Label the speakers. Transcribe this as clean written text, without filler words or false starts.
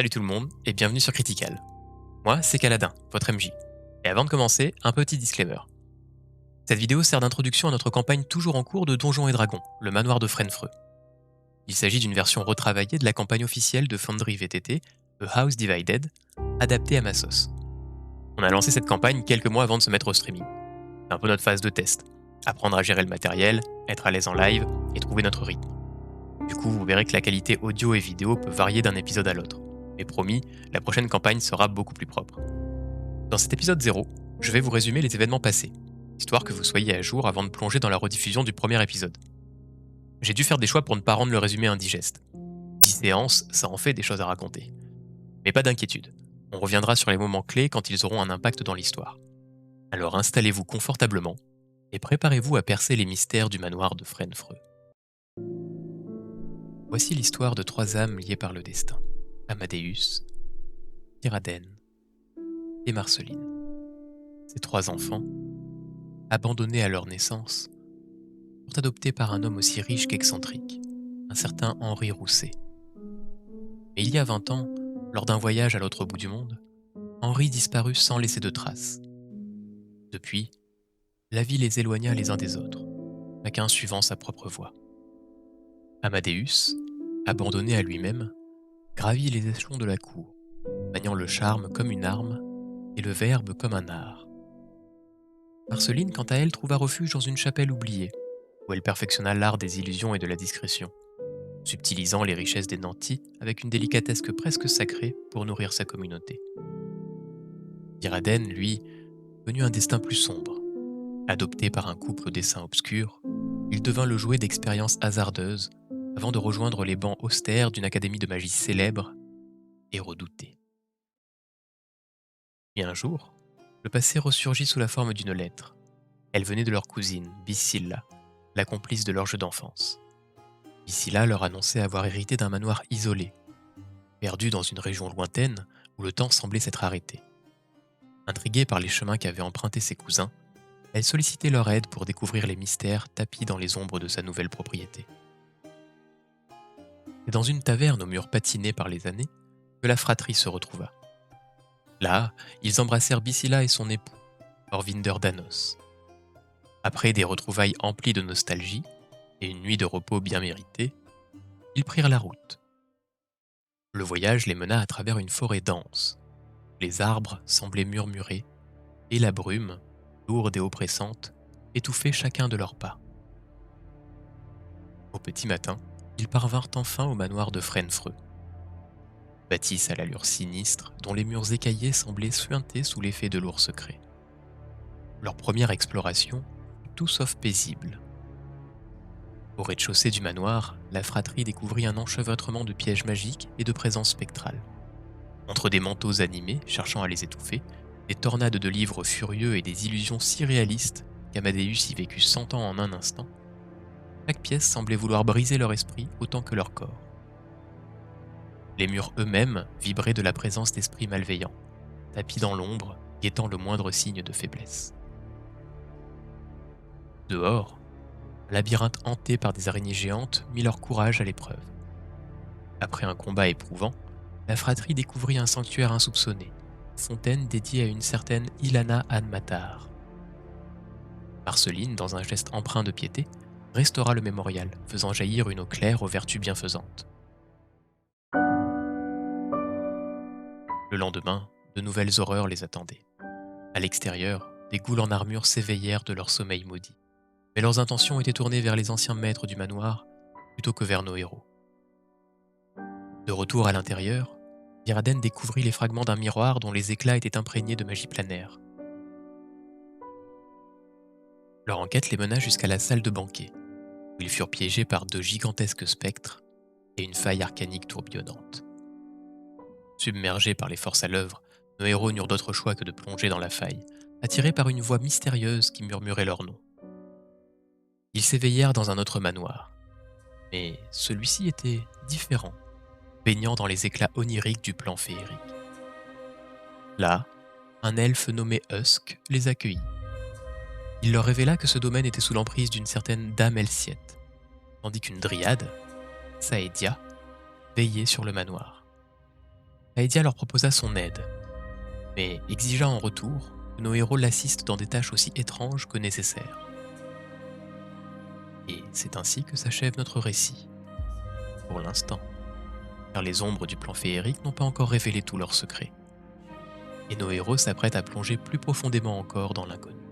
Speaker 1: Salut tout le monde et bienvenue sur Critical. Moi, c'est Kaladin, votre MJ. Et avant de commencer, un petit disclaimer. Cette vidéo sert d'introduction à notre campagne toujours en cours de Donjons et Dragons, le manoir de Frenfreux. Il s'agit d'une version retravaillée de la campagne officielle de Foundry VTT, A House Divided, adaptée à ma sauce. On a lancé cette campagne quelques mois avant de se mettre au streaming. C'est un peu notre phase de test. Apprendre à gérer le matériel, être à l'aise en live et trouver notre rythme. Du coup, vous verrez que la qualité audio et vidéo peut varier d'un épisode à l'autre. Mais promis, la prochaine campagne sera beaucoup plus propre. Dans cet épisode 0, je vais vous résumer les événements passés, histoire que vous soyez à jour avant de plonger dans la rediffusion du premier épisode. J'ai dû faire des choix pour ne pas rendre le résumé indigeste. 10 séances, ça en fait des choses à raconter. Mais pas d'inquiétude, on reviendra sur les moments clés quand ils auront un impact dans l'histoire. Alors installez-vous confortablement et préparez-vous à percer les mystères du manoir de Frenfreux. Voici l'histoire de 3 âmes liées par le destin. Amadeus, Tiraden et Marceline. Ces 3 enfants, abandonnés à leur naissance, furent adoptés par un homme aussi riche qu'excentrique, un certain Henri Rousset. Mais il y a 20 ans, lors d'un voyage à l'autre bout du monde, Henri disparut sans laisser de traces. Depuis, la vie les éloigna les uns des autres, chacun suivant sa propre voie. Amadeus, abandonné à lui-même, gravit les échelons de la cour, maniant le charme comme une arme et le verbe comme un art. Marceline, quant à elle, trouva refuge dans une chapelle oubliée, où elle perfectionna l'art des illusions et de la discrétion, subtilisant les richesses des nantis avec une délicatesse presque sacrée pour nourrir sa communauté. Tiraden, lui, connut un destin plus sombre. Adopté par un couple au dessein obscur, il devint le jouet d'expériences hasardeuses avant de rejoindre les bancs austères d'une académie de magie célèbre et redoutée. Et un jour, le passé ressurgit sous la forme d'une lettre. Elle venait de leur cousine, Bissilla, la complice de leur jeu d'enfance. Bissilla leur annonçait avoir hérité d'un manoir isolé, perdu dans une région lointaine où le temps semblait s'être arrêté. Intriguée par les chemins qu'avaient empruntés ses cousins, elle sollicitait leur aide pour découvrir les mystères tapis dans les ombres de sa nouvelle propriété. C'est dans une taverne aux murs patinés par les années que la fratrie se retrouva. Là, ils embrassèrent Bissilla et son époux, Orvinder Danos. Après des retrouvailles emplies de nostalgie et une nuit de repos bien méritée, ils prirent la route. Le voyage les mena à travers une forêt dense. Les arbres semblaient murmurer, et la brume, lourde et oppressante, étouffait chacun de leurs pas. Au petit matin, ils parvinrent enfin au manoir de Frenfreux. Bâtisse à l'allure sinistre, dont les murs écaillés semblaient suinter sous l'effet de lourds secrets. Leur première exploration fut tout sauf paisible. Au rez-de-chaussée du manoir, la fratrie découvrit un enchevêtrement de pièges magiques et de présences spectrales. Entre des manteaux animés cherchant à les étouffer, des tornades de livres furieux et des illusions si réalistes qu'Amadeus y vécut 100 ans en un instant, chaque pièce semblait vouloir briser leur esprit autant que leur corps. Les murs eux-mêmes vibraient de la présence d'esprits malveillants, tapis dans l'ombre, guettant le moindre signe de faiblesse. Dehors, un labyrinthe hanté par des araignées géantes mit leur courage à l'épreuve. Après un combat éprouvant, la fratrie découvrit un sanctuaire insoupçonné, fontaine dédiée à une certaine Ilana Anmatar. Marceline, dans un geste empreint de piété, restaura le mémorial, faisant jaillir une eau claire aux vertus bienfaisantes. Le lendemain, de nouvelles horreurs les attendaient. À l'extérieur, des ghouls en armure s'éveillèrent de leur sommeil maudit. Mais leurs intentions étaient tournées vers les anciens maîtres du manoir plutôt que vers nos héros. De retour à l'intérieur, Tiraden découvrit les fragments d'un miroir dont les éclats étaient imprégnés de magie planaire. Leur enquête les mena jusqu'à la salle de banquet, où ils furent piégés par 2 gigantesques spectres et une faille arcanique tourbillonnante. Submergés par les forces à l'œuvre, nos héros n'eurent d'autre choix que de plonger dans la faille, attirés par une voix mystérieuse qui murmurait leur nom. Ils s'éveillèrent dans un autre manoir, mais celui-ci était différent, baignant dans les éclats oniriques du plan féerique. Là, un elfe nommé Husk les accueillit. Il leur révéla que ce domaine était sous l'emprise d'une certaine Dame Elsiette, tandis qu'une dryade, Saedia, veillait sur le manoir. Aedia leur proposa son aide, mais exigea en retour que nos héros l'assistent dans des tâches aussi étranges que nécessaires. Et c'est ainsi que s'achève notre récit, pour l'instant, car les ombres du plan féerique n'ont pas encore révélé tous leurs secrets, et nos héros s'apprêtent à plonger plus profondément encore dans l'inconnu.